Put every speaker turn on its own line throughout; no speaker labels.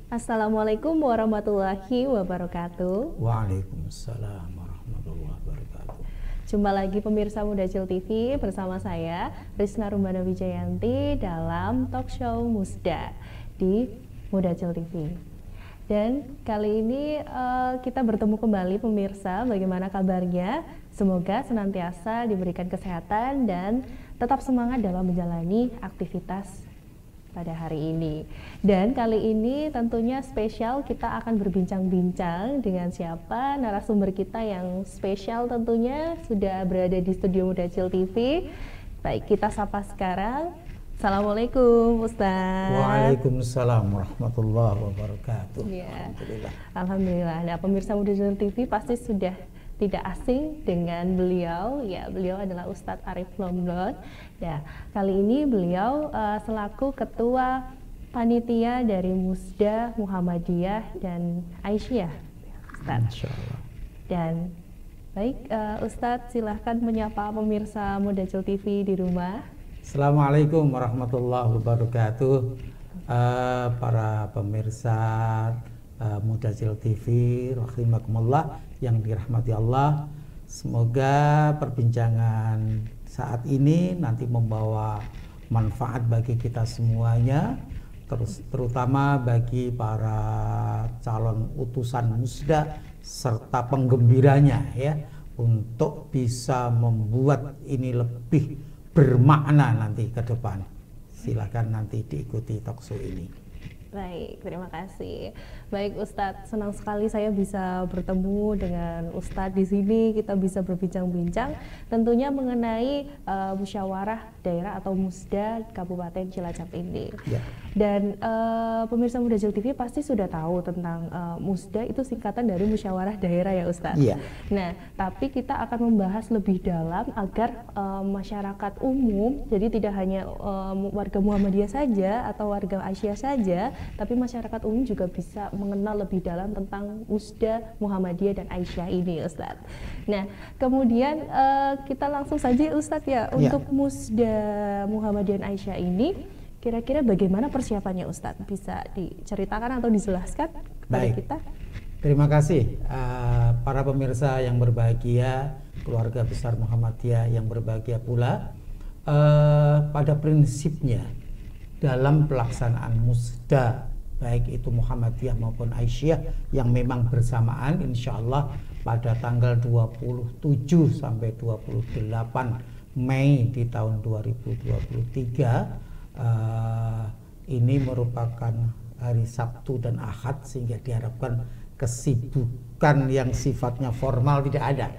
Assalamualaikum warahmatullahi wabarakatuh.
Waalaikumsalam warahmatullahi wabarakatuh.
Jumpa lagi pemirsa Mudacil TV bersama saya Rizna Rumbana Wijayanti dalam talk show Musda di Mudacil TV. Dan kali ini kita bertemu kembali pemirsa, bagaimana kabarnya? Semoga senantiasa diberikan kesehatan dan tetap semangat dalam menjalani aktivitas pada hari ini. Dan kali ini tentunya spesial, kita akan berbincang-bincang dengan siapa narasumber kita yang spesial, tentunya sudah berada di studio Mudacil TV. Baik, kita sapa sekarang. Assalamualaikum Ustaz.
Waalaikumsalam warahmatullahi wabarakatuh.
Ya.
Alhamdulillah.
Alhamdulillah. Nah, pemirsa Mudacil TV pasti sudah tidak asing dengan beliau. Ya, beliau adalah Ustadz Arif Lomdon. Ya, kali ini beliau selaku ketua panitia dari Musda Muhammadiyah dan Aisyah, Ustadz.
Insyaallah.
Dan baik, Ustadz silahkan menyapa pemirsa Mudacil TV di rumah.
Assalamualaikum warahmatullahi wabarakatuh. Para pemirsa Mudacil TV rahimakumullah yang dirahmati Allah, semoga perbincangan saat ini nanti membawa manfaat bagi kita semuanya, terutama bagi para calon utusan Musda serta penggembiranya, ya, untuk bisa membuat ini lebih bermakna nanti ke depan. Silakan nanti diikuti talkshow ini.
Baik, terima kasih. Baik Ustadz, senang sekali saya bisa bertemu dengan Ustadz di sini. Kita bisa berbincang-bincang tentunya mengenai musyawarah daerah atau Musda Kabupaten Cilacap ini. Ya. Dan pemirsa Mudacil TV pasti sudah tahu tentang Musda itu singkatan dari musyawarah daerah ya Ustadz. Ya. Nah, tapi kita akan membahas lebih dalam agar masyarakat umum, jadi tidak hanya warga Muhammadiyah saja atau warga Aisyah saja, tapi masyarakat umum juga bisa mengenal lebih dalam tentang Musda Muhammadiyah dan Aisyah ini, Ustadz. Nah, kemudian kita langsung saja Ustadz ya, untuk Musda Muhammadiyah dan Aisyah ini, kira-kira bagaimana persiapannya Ustadz? Bisa diceritakan atau dijelaskan kepada kita?
Terima kasih para pemirsa yang berbahagia, keluarga besar Muhammadiyah yang berbahagia pula. Pada prinsipnya dalam pelaksanaan Musda, baik itu Muhammadiyah maupun Aisyah yang memang bersamaan, insya Allah pada tanggal 27 sampai 28 Mei di tahun 2023, ini merupakan hari Sabtu dan Ahad, sehingga diharapkan kesibukan yang sifatnya formal tidak ada,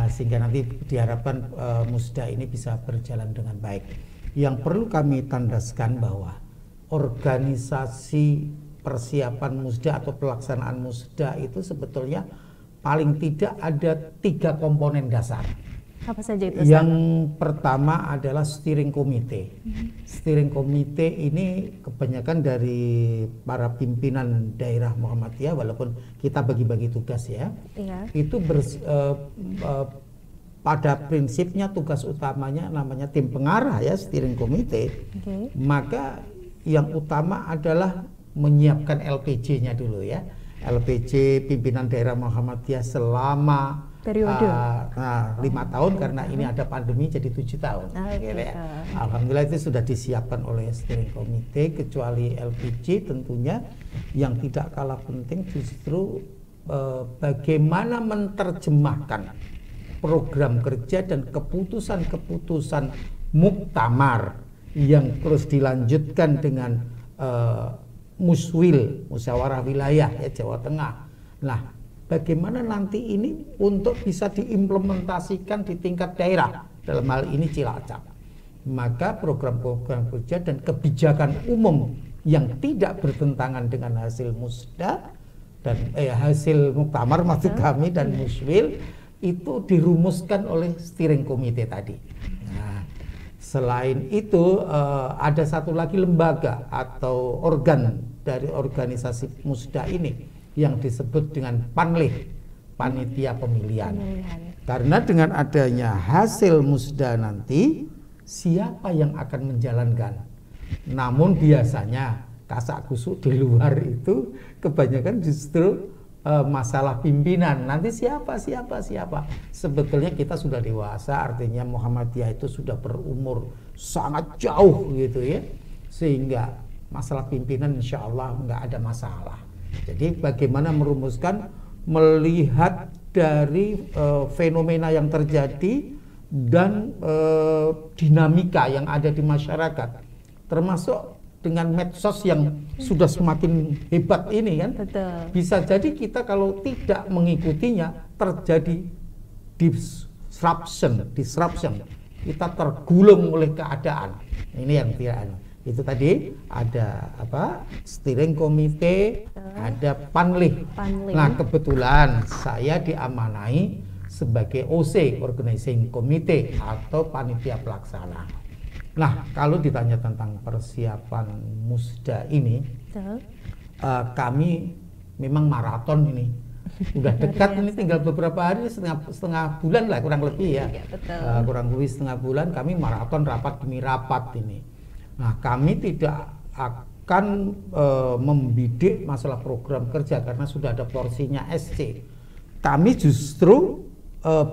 sehingga nanti diharapkan Musda ini bisa berjalan dengan baik. Yang perlu kami tandaskan bahwa organisasi persiapan Musda atau pelaksanaan Musda itu sebetulnya paling tidak ada 3 komponen dasar.
Apa saja itu?
Yang pertama adalah steering committee. Steering committee ini kebanyakan dari para pimpinan daerah Muhammadiyah, walaupun kita bagi-bagi tugas ya. Itu pada prinsipnya tugas utamanya namanya tim pengarah ya, steering committee. Maka yang utama adalah menyiapkan LPJ-nya dulu ya. LPJ pimpinan daerah Muhammadiyah selama
periode
5 tahun, karena ini ada pandemi jadi 7 tahun. Alhamdulillah itu sudah disiapkan oleh steering committee. Kecuali LPG tentunya yang tidak kalah penting justru bagaimana menerjemahkan program kerja dan keputusan-keputusan muktamar yang terus dilanjutkan dengan muswil, musyawarah wilayah ya Jawa Tengah. Nah, bagaimana nanti ini untuk bisa diimplementasikan di tingkat daerah, dalam hal ini Cilacap. Maka program-program kerja dan kebijakan umum yang tidak bertentangan dengan hasil Musda dan hasil muktamar maksud kami dan muswil itu dirumuskan oleh steering committee tadi. Nah, selain itu ada satu lagi lembaga atau organ dari organisasi Musda ini yang disebut dengan Panlih, panitia pemilihan. Karena dengan adanya hasil Musda nanti siapa yang akan menjalankan. Namun biasanya kasak kusuk di luar itu kebanyakan justru masalah pimpinan. Nanti siapa. Sebetulnya kita sudah dewasa, artinya Muhammadiyah itu sudah berumur sangat jauh gitu ya, sehingga masalah pimpinan insya Allah nggak ada masalah. Jadi bagaimana merumuskan, melihat dari fenomena yang terjadi dan dinamika yang ada di masyarakat, termasuk dengan medsos yang sudah semakin hebat ini kan.
Betul. Bisa
jadi kita kalau tidak mengikutinya terjadi disruption, kita tergulung oleh keadaan. Ini yang tidak. Itu tadi ada steering committee, ada panlih. Nah kebetulan saya diamanai sebagai OC, organizing committee atau panitia pelaksana. Nah, kalau ditanya tentang persiapan musda ini, kami memang maraton ini. Udah dekat ini, tinggal beberapa hari, setengah bulan lah kurang lebih ya. Kurang lebih setengah bulan kami maraton rapat demi rapat ini. Nah, kami tidak akan membidik masalah program kerja karena sudah ada porsinya SC. Kami justru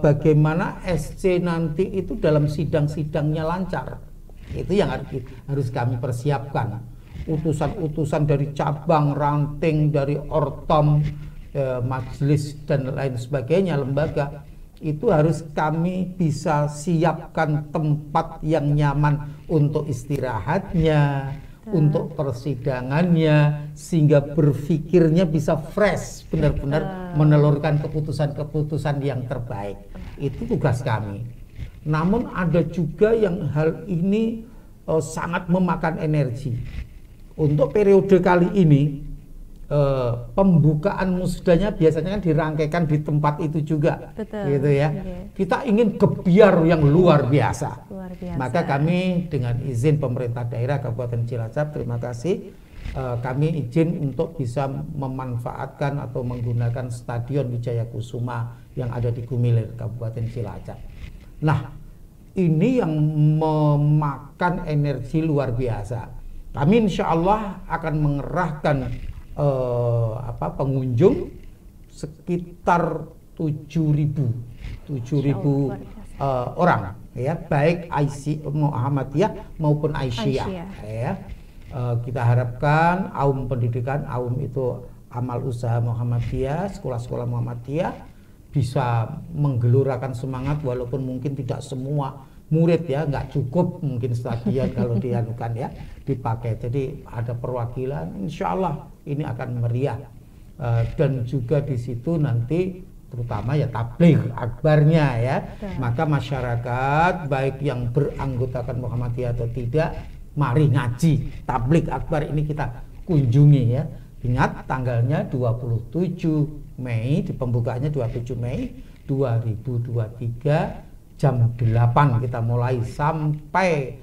bagaimana SC nanti itu dalam sidang-sidangnya lancar. Itu yang harus kami persiapkan. Utusan-utusan dari cabang, ranting, dari ortom, majelis dan lain sebagainya, lembaga, itu harus kami bisa siapkan tempat yang nyaman untuk istirahatnya, untuk persidangannya, sehingga berpikirnya bisa fresh, benar-benar menelurkan keputusan-keputusan yang terbaik. Itu tugas kami. Namun ada juga yang hal ini sangat memakan energi. Untuk periode kali ini pembukaan musdanya biasanya kan dirangkaikan di tempat itu juga. Betul, gitu ya. Kita ingin gebiar yang luar biasa. Maka kami dengan izin pemerintah daerah Kabupaten Cilacap, terima kasih, kami izin untuk bisa memanfaatkan atau menggunakan Stadion Wijaya Kusuma yang ada di Gumilir, Kabupaten Cilacap. Nah, ini yang memakan energi luar biasa. Kami insya Allah akan mengerahkan pengunjung sekitar 7.000 orang, ya, baik Muhammadiyah maupun Aisyah. Ya. Kita harapkan AUM pendidikan, AUM itu amal usaha Muhammadiyah, sekolah-sekolah Muhammadiyah, bisa menggelurakan semangat walaupun mungkin tidak semua murid ya, nggak cukup mungkin stadion kalau dianukan ya dipakai. Jadi ada perwakilan, insya Allah ini akan meriah. Dan juga di situ nanti terutama ya tabligh akbarnya ya. Maka masyarakat baik yang beranggotakan Muhammadiyah atau tidak, mari ngaji tabligh akbar ini kita kunjungi ya. Ingat tanggalnya 27 Mei, di pembukaannya 27 Mei 2023 jam 8 kita mulai sampai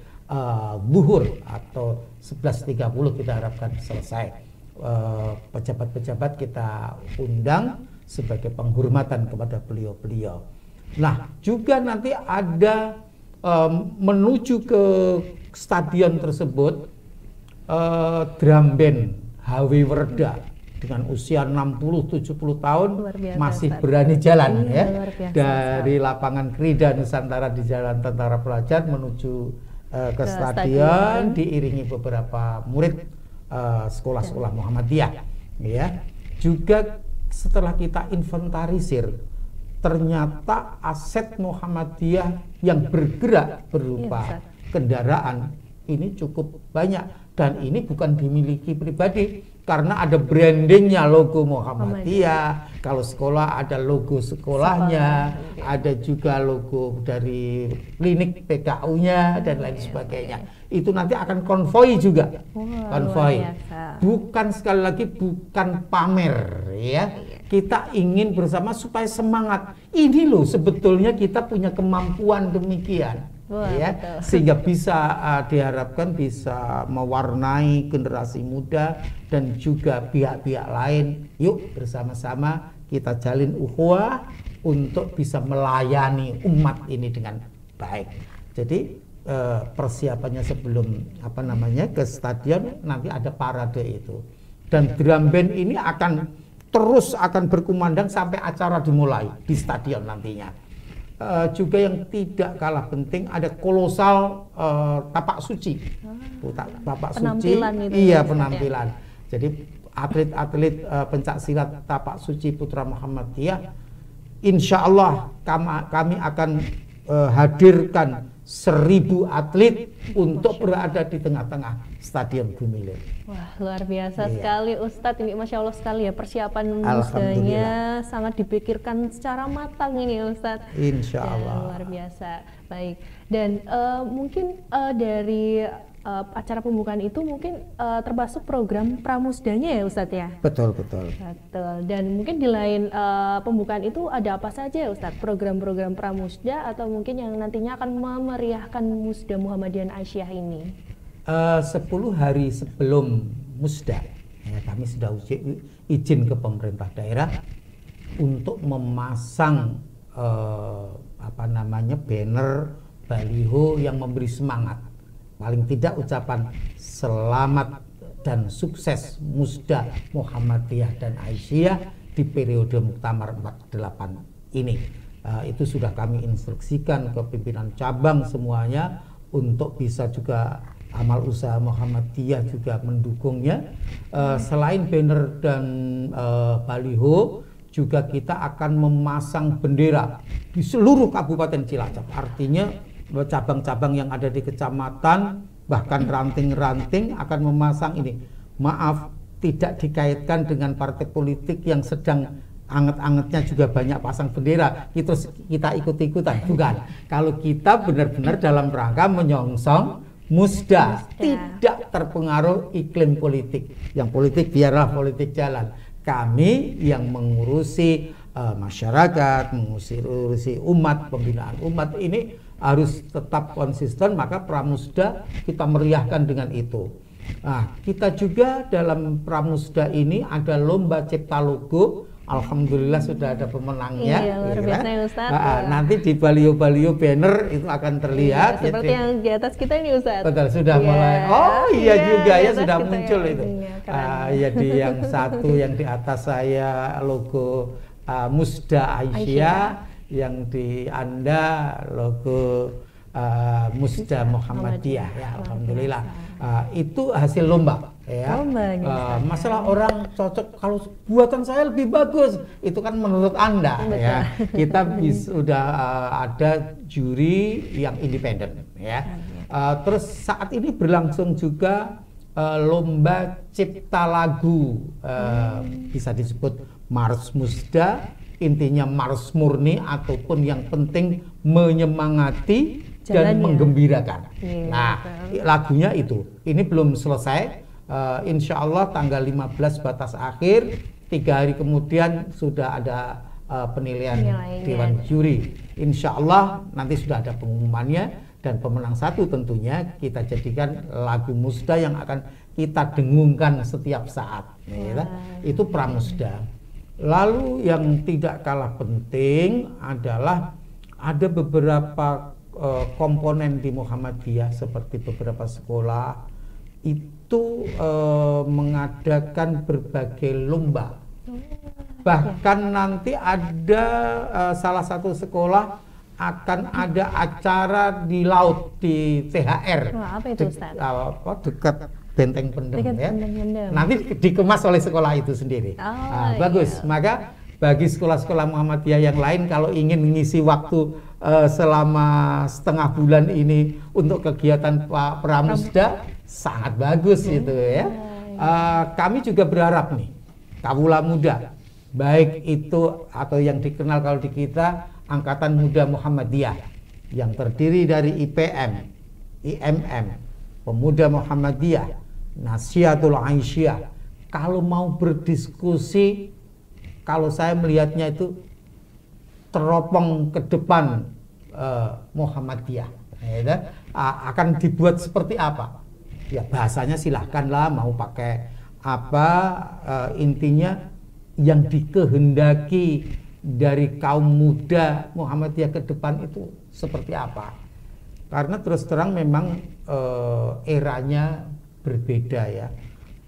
zuhur atau 11.30 kita harapkan selesai. Pejabat-pejabat kita undang sebagai penghormatan kepada beliau-beliau. Nah, juga nanti ada menuju ke stadion tersebut drum band HW Werda dengan usia 60-70 tahun masih berani jalan ya dari lapangan Krida Nusantara di Jalan Tentara Pelajar menuju ke stadion diiringi beberapa murid sekolah-sekolah Muhammadiyah ya. Juga setelah kita inventarisir, ternyata aset Muhammadiyah yang bergerak berupa kendaraan ini cukup banyak, dan ini bukan dimiliki pribadi karena ada brandingnya logo Muhammadiyah. Kalau sekolah ada logo sekolahnya, ada juga logo dari klinik PKU-nya dan lain sebagainya. Itu nanti akan konvoi juga. Konvoi. Bukan, sekali lagi bukan pamer ya. Kita ingin bersama supaya semangat. Ini loh sebetulnya kita punya kemampuan demikian. Ya, sehingga bisa diharapkan bisa mewarnai generasi muda dan juga pihak-pihak lain. Yuk bersama-sama kita jalin ukhuwah untuk bisa melayani umat ini dengan baik. Jadi persiapannya sebelum apa namanya ke stadion, nanti ada parade itu, dan drum band ini akan terus akan berkumandang sampai acara dimulai di stadion nantinya. Juga yang tidak kalah penting ada kolosal tapak suci. Tapak suci, iya penampilan. Jadi atlet-atlet pencak silat tapak suci Putra Muhammadiyah, insya Allah kami akan hadirkan 1.000 atlet untuk berada di tengah-tengah Stadion Gumilar.
Wah, luar biasa sekali Ustadz, ini Masya Allah sekali ya, persiapan musdanya sangat dipikirkan secara matang ini Ustadz.
Insya Allah.
Luar biasa. Baik, dan mungkin dari acara pembukaan itu mungkin termasuk program pramusdanya ya Ustadz ya?
Betul, betul.
Betul. Dan mungkin di lain pembukaan itu ada apa saja ya Ustadz? Program-program pramusda atau mungkin yang nantinya akan memeriahkan Musda Muhammadiyah Aisyah ini?
10 hari sebelum musda ya, kami sudah izin ke pemerintah daerah untuk memasang apa namanya banner, baliho yang memberi semangat. Paling tidak ucapan selamat dan sukses Musda Muhammadiyah dan Aisyah di periode Muktamar 48 ini. Itu sudah kami instruksikan ke pimpinan cabang semuanya untuk bisa juga amal usaha Muhammadiyah juga mendukungnya. Selain banner dan baliho, juga kita akan memasang bendera di seluruh Kabupaten Cilacap. Artinya cabang-cabang yang ada di kecamatan, bahkan ranting-ranting akan memasang ini. Maaf, tidak dikaitkan dengan partai politik yang sedang anget-angetnya juga banyak pasang bendera, kita ikut-ikutan, bukan. Kalau kita benar-benar dalam rangka menyongsong musda, tidak terpengaruh iklim politik. Yang politik biarlah politik jalan. Kami yang mengurusi masyarakat, mengurusi umat, pembinaan umat ini harus tetap konsisten, maka pramusda kita meriahkan dengan itu. Nah, kita juga dalam pramusda ini ada lomba cipta logo. Alhamdulillah sudah ada pemenangnya.
Iya, luar biasa ya Ustaz.
Nanti di baliho-baliho banner itu akan terlihat.
Iya, seperti yang di atas kita ini Ustaz.
Betul, sudah mulai. Oh iya juga ya, sudah muncul
ya,
itu. Ya di yang satu yang di atas saya logo Musda Aisyah, yang di Anda logo Musda Muhammadiyah ya, alhamdulillah. Itu hasil lomba ya. Masalah orang cocok kalau buatan saya lebih bagus, itu kan menurut Anda. Betul. Ya. Kita sudah ada juri yang independen ya. Terus saat ini berlangsung juga lomba cipta lagu, bisa disebut Mars Musda, intinya Mars murni ataupun yang penting menyemangati dan menggembirakan. Nah, lagunya itu. Ini belum selesai. Insya Allah tanggal 15 batas akhir. 3 hari kemudian sudah ada penilaian Dewan Juri. Insya Allah nanti sudah ada pengumumannya, dan pemenang satu tentunya kita jadikan lagu musda yang akan kita dengungkan setiap saat. Itu pramusda. Lalu yang tidak kalah penting adalah ada beberapa komponen di Muhammadiyah, seperti beberapa sekolah itu mengadakan berbagai lomba. Bahkan nanti ada salah satu sekolah akan ada acara di laut di THR.
Wah, apa itu Ustaz?
Dekat Benteng Pendem ya.
Pendem.
Nanti dikemas oleh sekolah itu sendiri. Bagus. Maka bagi sekolah-sekolah Muhammadiyah yang lain kalau ingin mengisi waktu selama setengah bulan ini untuk kegiatan pramusda, sangat bagus itu ya. Kami juga berharap nih, kawula muda, baik itu atau yang dikenal kalau di kita Angkatan Muda Muhammadiyah, yang terdiri dari IPM, IMM, Pemuda Muhammadiyah, Nasihatul Aisyah, kalau mau berdiskusi, kalau saya melihatnya itu teropong ke depan Muhammadiyah, akan dibuat seperti apa? Ya bahasanya silahkanlah, mau pakai apa, intinya yang dikehendaki dari kaum muda Muhammadiyah ke depan itu seperti apa. Karena terus terang memang eranya berbeda ya.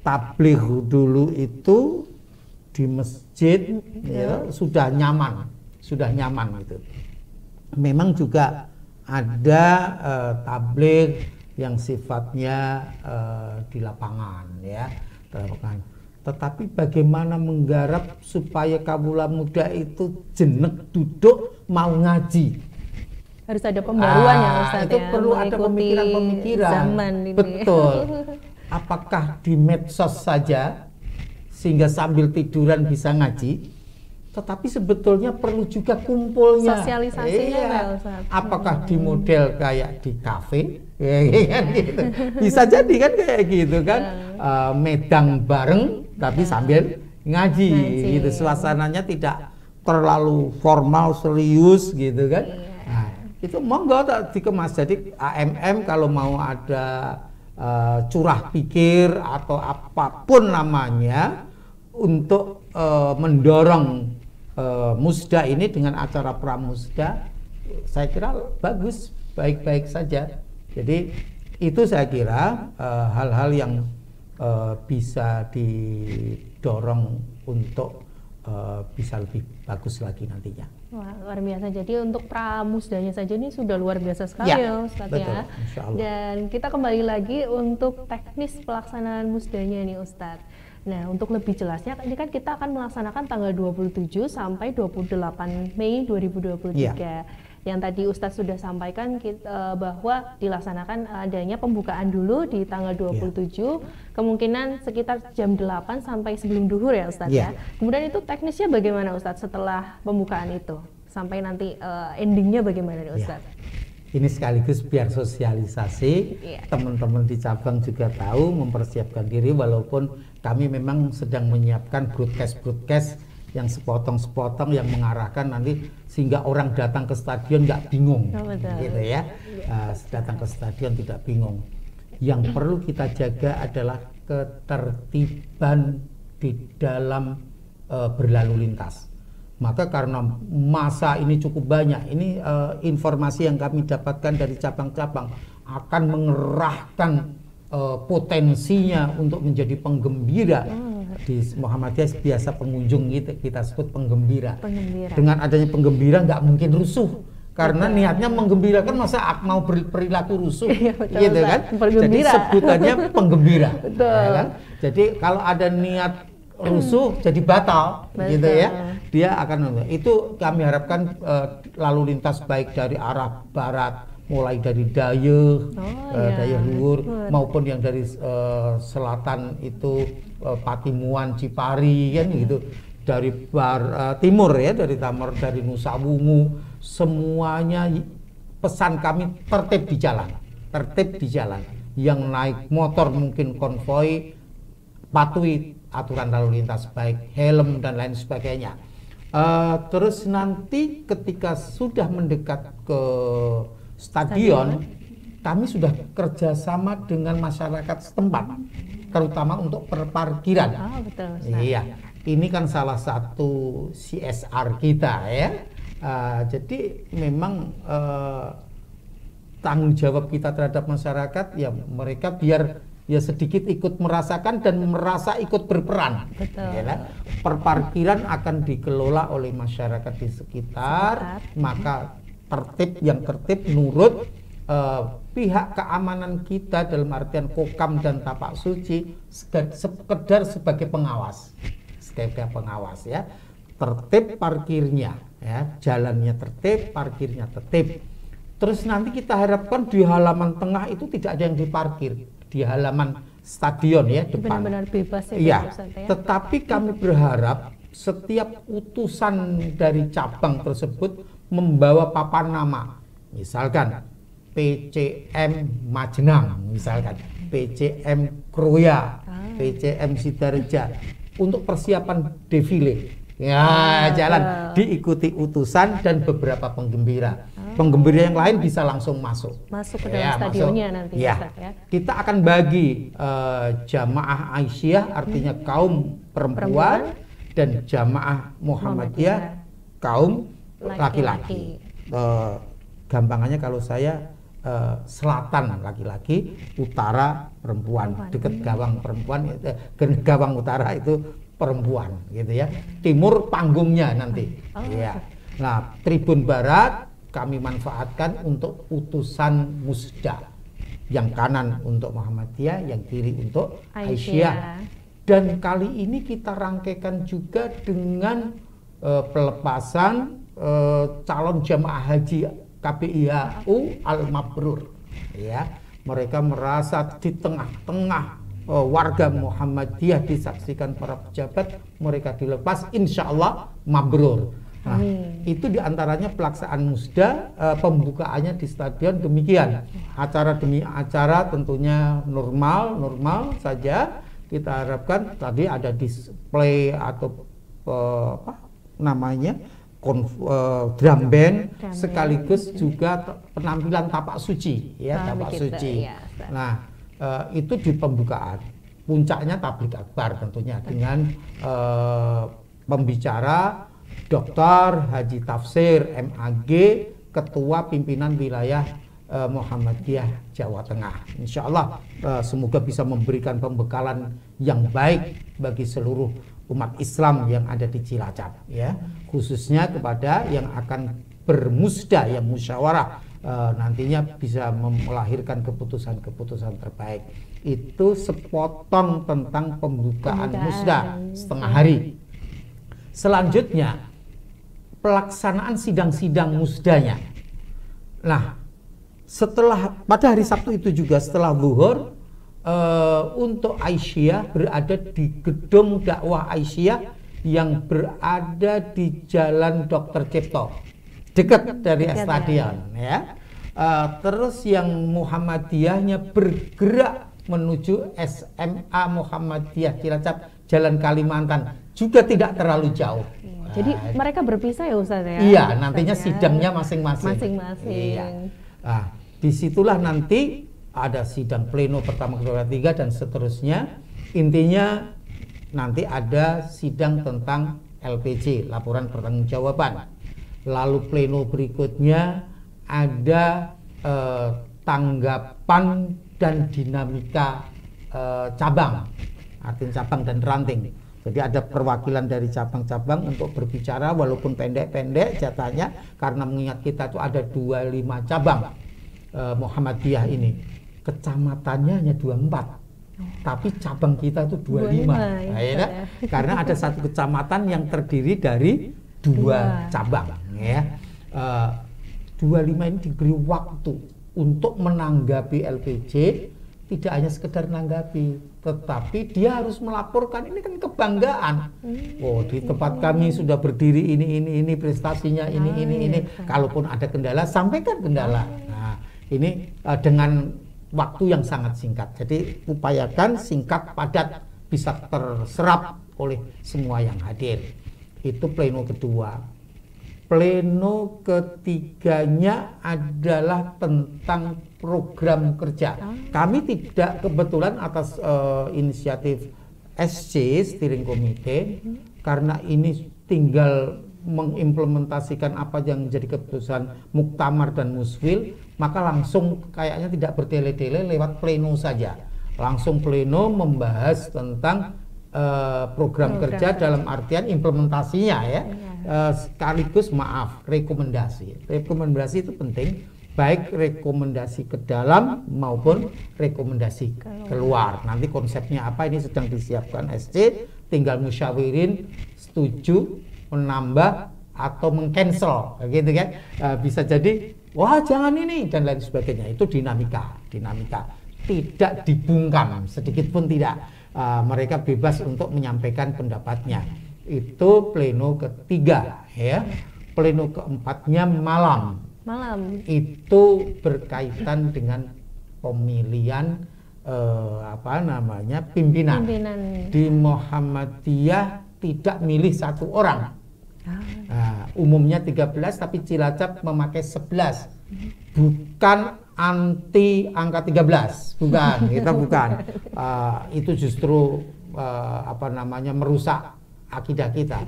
Tabligh dulu itu di masjid ya, sudah nyaman gitu. Memang juga ada tabligh yang sifatnya di lapangan ya, tetapi bagaimana menggarap supaya kawula muda itu jenek duduk mau ngaji.
Harus ada pembaruan ya Ustaz,
itu
ya,
perlu ada pemikiran-pemikiran.
Zaman ini.
Betul. Apakah di medsos saja sehingga sambil tiduran bisa ngaji? Tetapi sebetulnya perlu juga kumpulnya.
Sosialisasinya
iya.
Ustaz.
Apakah di model kayak di kafe? Kan gitu. Bisa jadi kan kayak gitu kan. Medang bareng tapi sambil ngaji gitu. Suasananya tidak terlalu formal serius gitu kan. Nah, itu monggo tak dikemas. Jadi AMM kalau mau ada curah pikir atau apapun namanya untuk mendorong musda ini dengan acara pramusda, saya kira bagus, baik-baik saja. Jadi itu saya kira hal-hal yang bisa didorong untuk bisa lebih bagus lagi nantinya.
Wah, luar biasa. Jadi untuk pramusdanya saja ini sudah luar biasa sekali ya Ustaz
betul,
ya.
Insya Allah.
Dan kita kembali lagi untuk teknis pelaksanaan musdanya nih Ustaz. Nah, untuk lebih jelasnya ini kan kita akan melaksanakan tanggal 27 sampai 28 Mei 2023. Yang tadi Ustadz sudah sampaikan bahwa dilaksanakan adanya pembukaan dulu di tanggal 27, kemungkinan sekitar jam 8 sampai sebelum duhur ya Ustadz ya. Kemudian itu teknisnya bagaimana Ustadz setelah pembukaan itu? Sampai nanti endingnya bagaimana nih Ustadz?
Ini sekaligus biar sosialisasi, teman-teman di cabang juga tahu mempersiapkan diri, walaupun kami memang sedang menyiapkan broadcast yang sepotong-sepotong yang mengarahkan nanti sehingga orang datang ke stadion nggak bingung, gitu ya. Datang ke stadion tidak bingung. Yang perlu kita jaga adalah ketertiban di dalam berlalu lintas. Maka karena masa ini cukup banyak, ini informasi yang kami dapatkan dari cabang-cabang akan mengerahkan potensinya untuk menjadi penggembira. Di Muhammadiyah biasa pengunjung kita sebut penggembira. Dengan adanya penggembira nggak mungkin rusuh, karena niatnya menggembirakan, masa mau berperilaku rusuh, gitu kan? Jadi sebutannya penggembira. Ya kan? Jadi kalau ada niat rusuh jadi batal, gitu ya. Dia akan itu kami harapkan lalu lintas baik dari arah barat, mulai dari Dayeuh, Dayeuh Luhur, maupun yang dari selatan itu Patimuan, Cipari kan gitu, dari timur ya, dari Nusa Wungu, semuanya pesan kami tertib di jalan. Yang naik motor mungkin konvoi, patuhi aturan lalu lintas baik helm dan lain sebagainya. Terus nanti ketika sudah mendekat ke stadion, kami sudah kerjasama dengan masyarakat setempat, terutama untuk perparkiran.
Betul,
iya, ini kan salah satu CSR kita ya. Jadi memang tanggung jawab kita terhadap masyarakat ya, mereka biar ya sedikit ikut merasakan dan merasa ikut berperan. Ya, perparkiran akan dikelola oleh masyarakat di sekitar, maka yang tertib nurut pihak keamanan kita dalam artian Kokam dan Tapak Suci sekedar sebagai pengawas ya. Tertib parkirnya ya, jalannya tertib, parkirnya tertib. Terus nanti kita harapkan di halaman tengah itu tidak ada yang diparkir, di halaman stadion ya, depan.
Benar-benar bebas ya.
Tetapi kami berharap setiap utusan dari cabang tersebut membawa papan nama, misalkan PCM Majenang, misalkan PCM Kroya, PCM Sidareja, untuk persiapan defile. Ya, jalan diikuti utusan dan beberapa penggembira. Penggembira yang lain bisa langsung masuk
ke dalam stadionnya nanti.
Ya. Kita akan bagi jamaah Aisyah, artinya kaum perempuan, dan jamaah Muhammadiyah kaum laki-laki. Gampangannya kalau saya selatan laki-laki, utara perempuan. Dekat gawang perempuan, gawang utara itu perempuan, gitu ya. Timur panggungnya nanti. Ya. Nah, tribun barat kami manfaatkan untuk utusan musda. Yang kanan untuk Muhammadiyah, yang kiri untuk Aisyah. Dan kali ini kita rangkaikan juga dengan pelepasan calon jamaah haji KBIHU Al-Mabrur, ya. Mereka merasa di tengah-tengah warga Muhammadiyah disaksikan para pejabat, mereka dilepas, insya Allah mabrur. Nah, itu diantaranya pelaksanaan musda, pembukaannya di stadion demikian. Acara demi acara tentunya normal saja. Kita harapkan tadi ada display atau apa namanya, drum band, sekaligus juga penampilan tapak suci, ya, tapak suci. Ya, nah, itu di pembukaan. Puncaknya tablik akbar tentunya dengan pembicara Dr. Haji Tafsir MAG, Ketua Pimpinan Wilayah Muhammadiyah Jawa Tengah. Insya Allah semoga bisa memberikan pembekalan yang baik bagi seluruh umat Islam yang ada di Cilacap, ya, khususnya kepada yang akan bermusda, yang musyawarah, nantinya bisa melahirkan keputusan-keputusan terbaik. Itu sepotong tentang pembukaan musda setengah hari. Selanjutnya pelaksanaan sidang-sidang musdanya. Nah, pada hari Sabtu itu juga setelah zuhur, untuk Aisyah berada di gedung dakwah Aisyah yang berada di Jalan Dr. Cipto, dekat dari stadion, ya. Terus yang Muhammadiyahnya bergerak menuju SMA Muhammadiyah Cilacap Jalan Kalimantan, juga tidak terlalu jauh.
Jadi mereka berpisah ya Ustaz ya?
Iya, nantinya sidangnya masing-masing.
Iya.
Nah, disitulah nanti ada sidang pleno pertama, kedua, ketiga, dan seterusnya. Intinya nanti ada sidang tentang LPJ, laporan pertanggungjawaban. Lalu pleno berikutnya ada tanggapan dan dinamika cabang, artinya cabang dan ranting. Jadi ada perwakilan dari cabang-cabang untuk berbicara, walaupun pendek-pendek jatahnya, karena mengingat kita itu ada 25 cabang Muhammadiyah ini. Kecamatannya hanya 24, tapi cabang kita itu 25. Nah, ya, karena ada satu kecamatan yang terdiri dari dua cabang, ya. 25 ini diberi waktu untuk menanggapi LPJ, tidak hanya sekedar menanggapi, tetapi dia harus melaporkan. Ini kan kebanggaan. Oh, di tempat kami sudah berdiri ini prestasinya ini. Kalaupun ada kendala, sampaikan kendala. Nah, ini dengan waktu yang sangat singkat. Jadi upayakan singkat, padat, bisa terserap oleh semua yang hadir. Itu pleno kedua. Pleno ketiganya adalah tentang program kerja. Kami tidak kebetulan atas inisiatif SC, Steering Committee, karena ini tinggal mengimplementasikan apa yang menjadi keputusan muktamar dan muswil, maka langsung kayaknya tidak bertele-tele, lewat pleno saja. Langsung pleno membahas tentang program kerja dalam artian implementasinya, ya. Sekaligus rekomendasi itu penting, baik rekomendasi ke dalam maupun rekomendasi keluar. Nanti konsepnya apa ini sedang disiapkan SC, tinggal musyawirin setuju, menambah atau meng-cancel, gitu kan. Bisa jadi wah jangan ini dan lain sebagainya. Itu dinamika tidak dibungkam sedikit pun tidak. Mereka bebas untuk menyampaikan pendapatnya. Itu pleno ketiga, ya. Pleno keempatnya malam. Itu berkaitan dengan pemilihan pimpinan. Di Muhammadiyah tidak milih satu orang. Umumnya 13, tapi Cilacap memakai 11. Bukan anti angka 13, bukan. Kita bukan. Itu justru merusak akidah kita.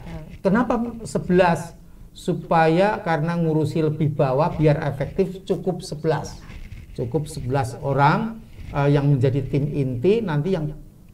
Kenapa 11? Supaya karena ngurusi lebih bawah biar efektif cukup 11. cukup 11 orang yang menjadi tim inti. Nanti yang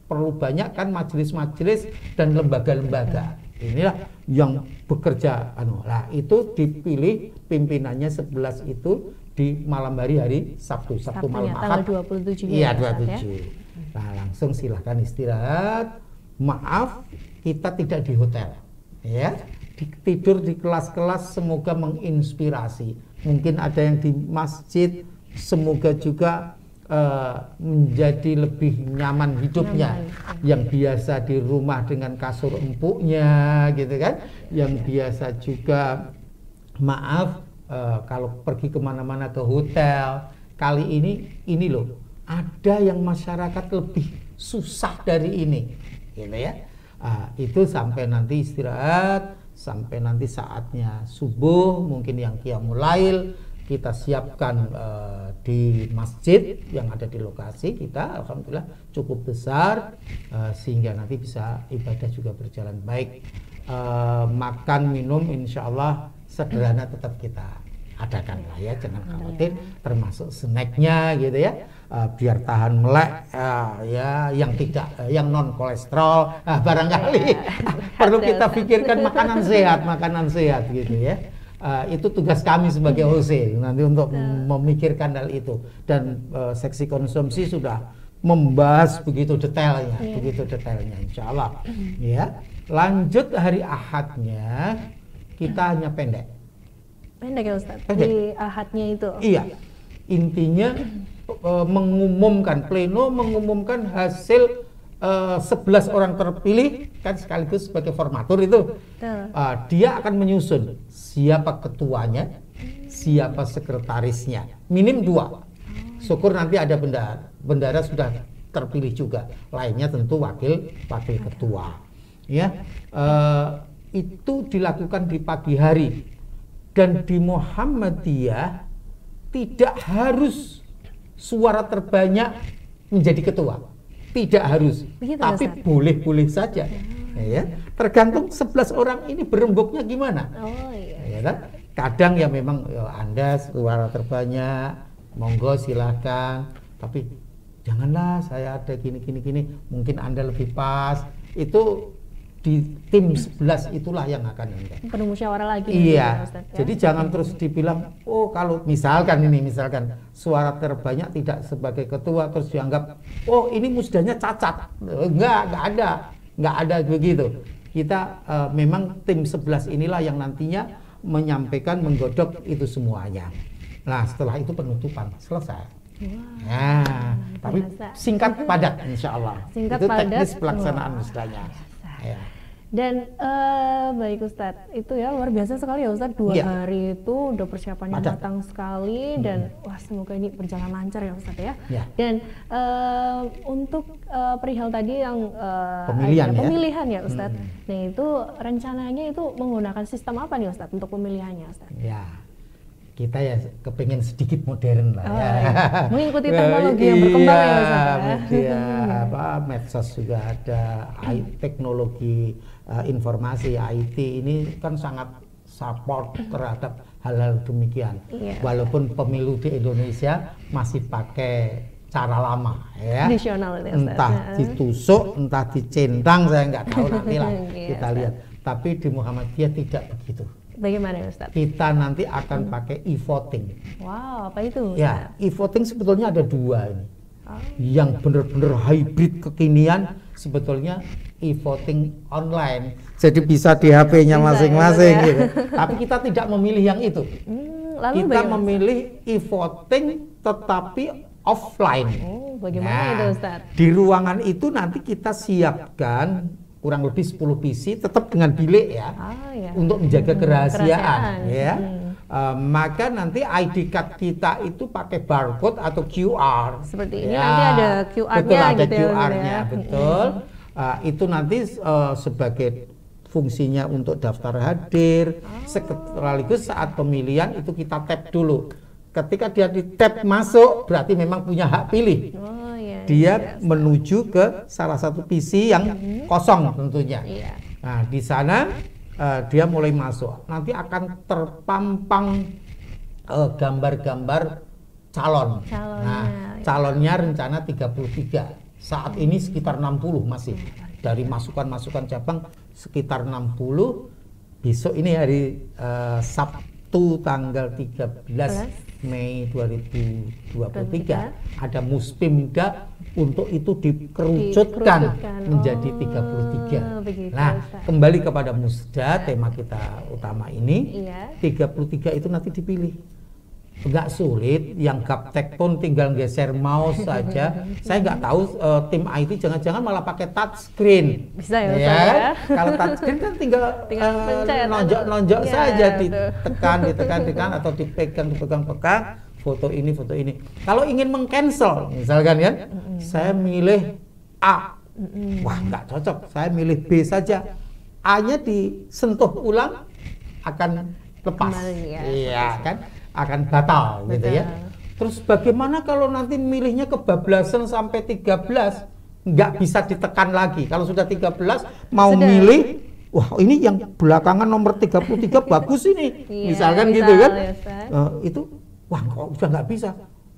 perlu banyak kan majelis-majelis dan lembaga-lembaga. Inilah yang bekerja. Nah, itu dipilih pimpinannya 11 itu di malam hari Sabtu malam Ahad.
Tanggal 27.
Iya, 27. Nah, langsung silahkan istirahat. Maaf, kita tidak di hotel, ya. Tidur di kelas-kelas, semoga menginspirasi. Mungkin ada yang di masjid, semoga juga menjadi lebih nyaman hidupnya. Yang biasa di rumah dengan kasur empuknya, gitu kan. Yang biasa juga, maaf, kalau pergi kemana-mana ke hotel, kali ini loh, ada yang masyarakat lebih susah dari ini, gitu ya. Itu sampai nanti istirahat, sampai nanti saatnya subuh, mungkin yang qiyamul lail kita siapkan di masjid yang ada di lokasi kita, alhamdulillah cukup besar, sehingga nanti bisa ibadah juga berjalan baik. Makan minum insya Allah sederhana tetap kita adakan lah ya, jangan khawatir, termasuk snacknya gitu ya, biar tahan melek, ya yang non kolesterol, barangkali perlu kita pikirkan makanan sehat gitu ya. Itu tugas kami sebagai OC nanti untuk memikirkan hal itu, dan seksi konsumsi sudah membahas begitu detailnya, insya Allah. Ya, lanjut hari Ahadnya kita hanya pendek ya Ustaz. Di Ahadnya itu. Iya, intinya pleno mengumumkan hasil 11 orang terpilih kan sekaligus sebagai formatur itu. Dia akan menyusun siapa ketuanya, siapa sekretarisnya, minim 2. Syukur nanti ada bendara sudah terpilih juga, lainnya tentu wakil ketua. Ya, itu dilakukan di pagi hari, dan di Muhammadiyah tidak harus suara terbanyak menjadi ketua. Tidak harus, begitu, tapi boleh-boleh saja. Ya, tergantung 11 orang ini berembuknya gimana. Ya, kan? Kadang ya memang Anda suara terbanyak, monggo silahkan. Tapi janganlah saya ada gini. Mungkin Anda lebih pas. Itu di tim 11 itulah yang akan enggak.
Perlu musyawarah lagi.
Iya. Ustaz, ya? Jadi jangan terus dibilang, oh kalau misalkan suara terbanyak tidak sebagai ketua terus dianggap, oh ini musdahnya cacat. Enggak ada begitu. Kita memang tim 11 inilah yang nantinya menyampaikan, menggodok itu semuanya. Nah, setelah itu penutupan selesai. Nah, tapi singkat padat insya Allah. Itu teknis pelaksanaan musdahnya. Ya.
Dan baik Ustadz, itu ya luar biasa sekali ya Ustadz, 2 hari itu udah persiapannya matang sekali, dan wah semoga ini berjalan lancar ya Ustadz ya. Dan untuk perihal tadi yang pemilihan ya Ustadz, nah itu rencananya itu menggunakan sistem apa nih Ustadz untuk pemilihannya Ustadz? Ya, kita ya kepingin sedikit modern lah ya. Mengikuti teknologi yang berkembang ya Ustadz. Medsos juga ada, teknologi informasi IT ini kan sangat support terhadap hal-hal demikian. Walaupun pemilu di Indonesia masih pakai cara lama ya. Entah ditusuk, entah dicentang, saya nggak tahu, nanti lah kita lihat. Tapi di Muhammadiyah tidak begitu. Bagaimana Ustaz? Kita nanti akan pakai e-voting. Wow, apa itu Ustaz? Ya, e-voting sebetulnya ada 2 ini. Yang benar-benar hybrid kekinian sebetulnya e-voting online. Jadi bisa di HP-nya masing-masing ya. Gitu. Tapi kita tidak memilih yang itu. Kita memilih e-voting tetapi offline. Bagaimana itu Ustaz? Di ruangan itu nanti kita siapkan kurang lebih 10 PC tetap dengan bilik ya, untuk menjaga kerahasiaan ya. Maka nanti ID card kita itu pakai barcode atau QR. Seperti ini nanti ada QR-nya. Betul, ada gitu QR-nya, betul. Itu nanti sebagai fungsinya untuk daftar hadir, sekaligus saat pemilihan itu kita tap dulu. Ketika dia di tap masuk, berarti memang punya hak pilih. Dia menuju ke salah satu PC yang kosong tentunya. Nah, di sana dia mulai masuk. Nanti akan terpampang gambar-gambar
calon.
Calonnya,
Nah,
ya.
calonnya rencana 33. Saat ini sekitar 60 masih. Dari masukan-masukan cabang sekitar 60. Besok ini hari Sabtu tanggal 13 Mei 2023 ada Muspimda untuk itu dikerucutkan menjadi 33.
Begitu,
Nah,
Ustaz.
kembali kepada Musda, tema kita utama ini.
Iya.
33 itu nanti dipilih. Enggak sulit, yang gaptek pun tinggal geser mouse saja. Saya nggak tahu tim IT jangan-jangan malah pakai touchscreen.
Bisa ya, Ustaz, ya?
Kalau touchscreen kan tinggal
pencet
nonjok-nonjok
ya,
saja,
betul.
ditekan atau dipegang, foto ini. Kalau ingin meng-cancel, misalkan ya, saya milih A. Wah, nggak cocok. Saya milih B saja. A-nya disentuh ulang akan lepas.
Kembali, ya.
Iya kan? Akan batal gitu ya. Terus bagaimana kalau nanti milihnya kebablasan sampai 13? Nggak bisa ditekan lagi. Kalau sudah 13 mau
Sudah.
milih, wah ini yang belakangan nomor 33 bagus ini.
Iya,
Misalkan
misal,
gitu kan.
ya, Ustaz.
Itu wah kok udah nggak bisa.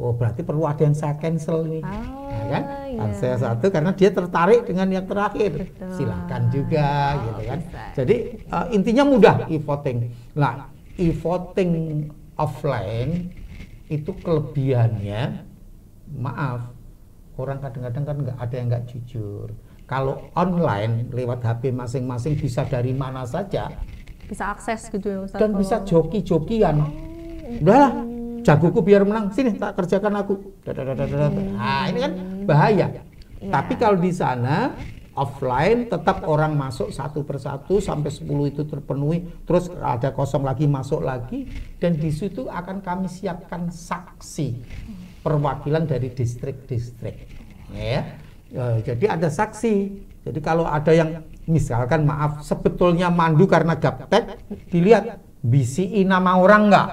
Oh berarti perlu ada yang saya cancel nih. Nah, kan?
Iya.
Saya satu karena dia tertarik dengan yang terakhir.
Betul.
Silahkan juga gitu kan.
bisa.
Jadi intinya mudah e-voting. Nah, e-voting offline itu kelebihannya, maaf, orang kadang-kadang kan nggak ada yang nggak jujur. Kalau online lewat HP masing-masing bisa dari mana saja
Bisa akses gitu ya, Ustaz.
dan bisa joki-jokian. Udahlah, jagoku biar menang, sini tak kerjakan aku. Nah ini kan bahaya.
Iya.
Tapi kalau di sana offline tetap orang masuk satu persatu sampai 10 itu terpenuhi, terus ada kosong lagi masuk lagi, dan di situ akan kami siapkan saksi perwakilan dari distrik-distrik. Ya. Jadi ada saksi. Jadi kalau ada yang misalkan maaf sebetulnya mandu karena gaptek, dilihat bisi nama orang nggak.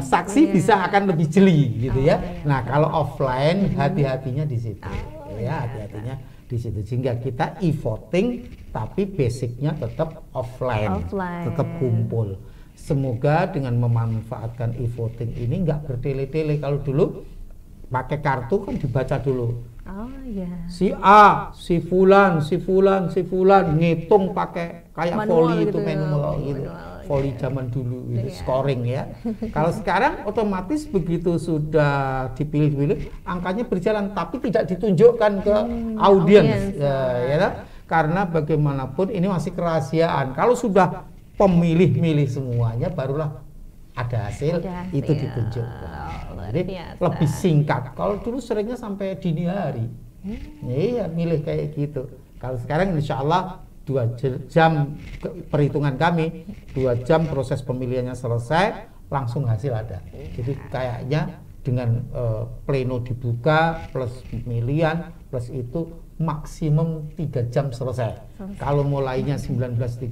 Saksi bisa akan lebih jeli gitu ya. Nah kalau offline hati-hatinya di situ. Ya hati-hatinya di situ, sehingga kita e-voting tapi basicnya tetap offline. Tetap kumpul. Semoga dengan memanfaatkan e-voting ini nggak bertele-tele. Kalau dulu pakai kartu kan dibaca dulu. Si A, si fulan ngitung pakai kayak
manual
volley
gitu
itu
ya,
manual gitu. Volley zaman dulu gitu, scoring ya. Kalau sekarang otomatis begitu sudah dipilih-pilih, angkanya berjalan tapi tidak ditunjukkan ke audiens. Ya, karena bagaimanapun ini masih kerahasiaan. Kalau sudah pemilih-milih semuanya barulah ada hasil, itu ditunjukkan. Jadi lebih singkat. Kalau dulu seringnya sampai dini hari. Iya, milih kayak gitu. Kalau sekarang insya Allah 2 jam perhitungan kami, 2 jam proses pemilihannya selesai, langsung hasil ada. Jadi kayaknya dengan pleno dibuka plus pemilihan plus itu maksimum 3 jam selesai. Kalau mulainya 19.30,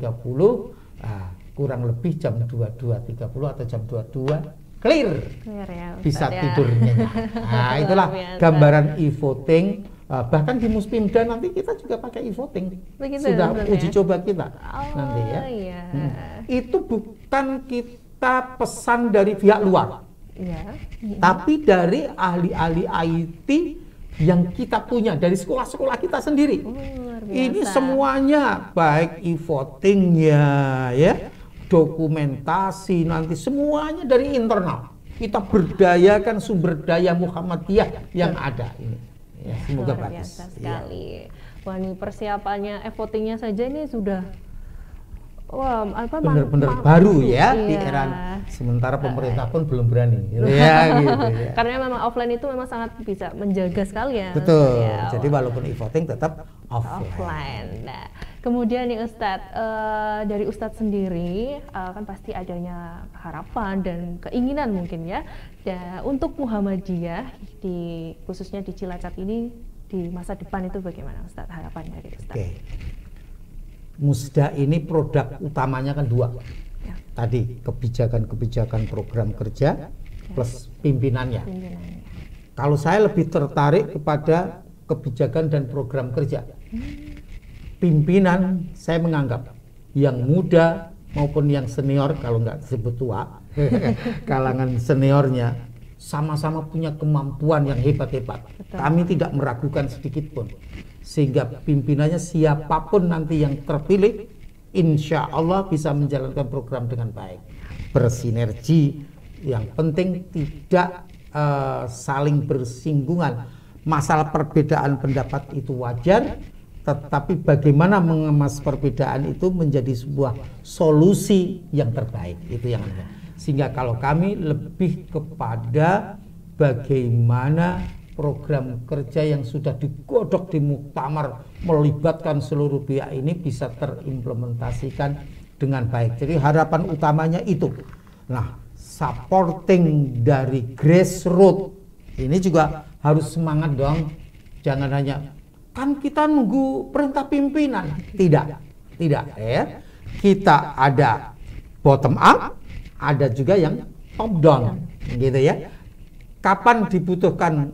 kurang lebih jam 22.30 atau jam 22 clear ya, bisa tidurnya. Nah itulah gambaran e-voting. Bahkan di Muspimda nanti kita juga pakai e-voting. Sudah uji coba kita nanti ya. Itu bukan kita pesan dari pihak luar, tapi dari ahli-ahli IT yang kita punya dari sekolah-sekolah kita sendiri. Ini semuanya baik e-votingnya ya, dokumentasi nanti semuanya dari internal. Kita berdayakan sumber daya Muhammadiyah yang ada ini. Ya, semoga
luar
bagus
biasa sekali. Wah, ini persiapannya votingnya saja ini sudah
benar-benar baru ya di era, sementara pemerintah pun belum berani gitu ya.
Karena memang offline itu memang sangat bisa menjaga sekali ya.
Betul. Jadi walaupun e-voting tetap offline.
Nah, kemudian nih Ustadz, dari Ustadz sendiri kan pasti adanya harapan dan keinginan mungkin ya, untuk Muhammadiyah khususnya di Cilacap ini di masa depan itu bagaimana Ustadz, harapan dari Ustadz?
Musda ini produk utamanya kan 2. Tadi kebijakan-kebijakan program kerja plus pimpinannya. Kalau saya lebih tertarik kepada kebijakan dan program kerja. Pimpinan saya menganggap yang muda maupun yang senior, kalau nggak disebut tua, kalangan seniornya sama-sama punya kemampuan yang hebat-hebat. Kami tidak meragukan sedikit pun. Sehingga pimpinannya siapapun nanti yang terpilih, insya Allah bisa menjalankan program dengan baik. Bersinergi, yang penting tidak saling bersinggungan. Masalah perbedaan pendapat itu wajar, tetapi bagaimana mengemas perbedaan itu menjadi sebuah solusi yang terbaik, itu yang ada. Sehingga kalau kami lebih kepada bagaimana program kerja yang sudah digodok di muktamar melibatkan seluruh pihak ini bisa terimplementasikan dengan baik. Jadi harapan utamanya itu. Nah, supporting dari grassroots ini juga harus semangat dong. Jangan hanya kan kita nunggu perintah pimpinan. Tidak ya. Kita ada bottom up, ada juga yang top down, gitu ya. Kapan dibutuhkan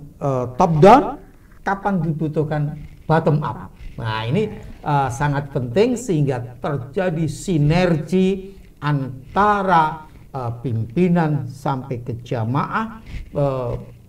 top down, kapan dibutuhkan bottom up. Nah, ini sangat penting sehingga terjadi sinergi antara pimpinan sampai ke jamaah,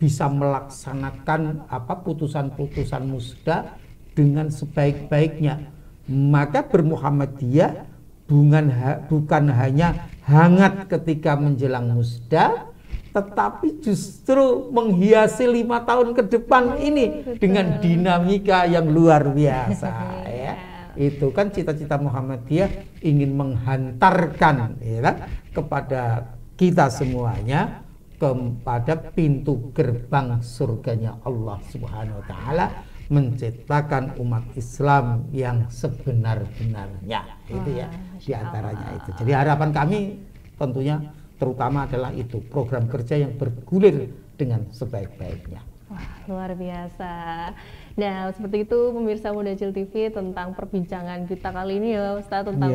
bisa melaksanakan putusan-putusan musda dengan sebaik-baiknya. Maka bermuhammadiyah bukan hanya hangat ketika menjelang musda, tetapi justru menghiasi 5 tahun ke depan ini dengan dinamika yang luar biasa ya. Itu kan cita-cita Muhammadiyah, ingin menghantarkan ya, kepada kita semuanya kepada pintu gerbang surganya Allah Subhanahu wa taala, menciptakan umat Islam yang sebenar-benarnya. Itu ya diantaranya itu. Jadi harapan kami tentunya terutama adalah itu, program kerja yang bergulir dengan sebaik-baiknya.
Wah, luar biasa. Nah, seperti itu pemirsa Mudajil TV tentang perbincangan kita kali ini ya Ustaz, tentang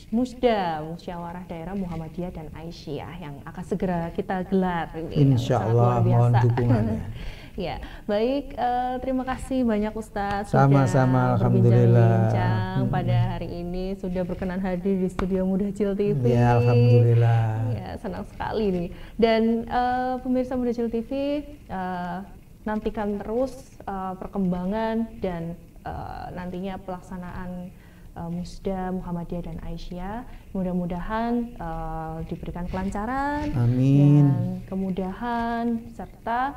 Musda, Musyawarah Daerah Muhammadiyah dan Aisyah yang akan segera kita gelar ini.
Insya Allah, mohon dukungannya.
Ya, baik, terima kasih banyak Ustaz
sama-sama,
sudah berbincang-bincang pada hari ini, sudah berkenan hadir di studio Mudajil TV.
Ya, alhamdulillah.
Ya, senang sekali nih. Dan pemirsa Mudajil TV, nantikan terus perkembangan dan nantinya pelaksanaan Musda, Muhammadiyah dan Aisyah. Mudah-mudahan diberikan kelancaran.
Amin.
Dan kemudahan serta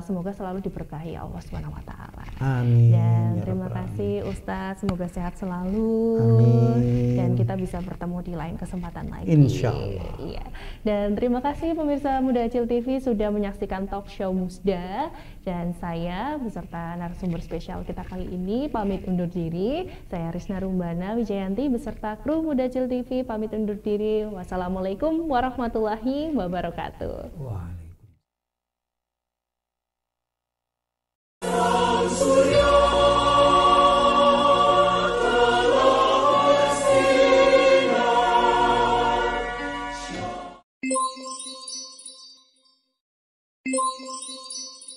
semoga selalu diberkahi Allah Subhanahu wa taala.
Amin.
Dan terima kasih Ustadz, semoga sehat selalu.
Amin.
Dan kita bisa bertemu di lain kesempatan lagi.
Insya Allah.
Iya. Dan terima kasih pemirsa Mudajil TV sudah menyaksikan talk show Musda, dan saya beserta narasumber spesial kita kali ini pamit undur diri. Saya Risna Rumbana Wijayanti beserta kru Mudajil TV pamit undur diri. Wassalamualaikum warahmatullahi wabarakatuh.
Waalaikumsalam.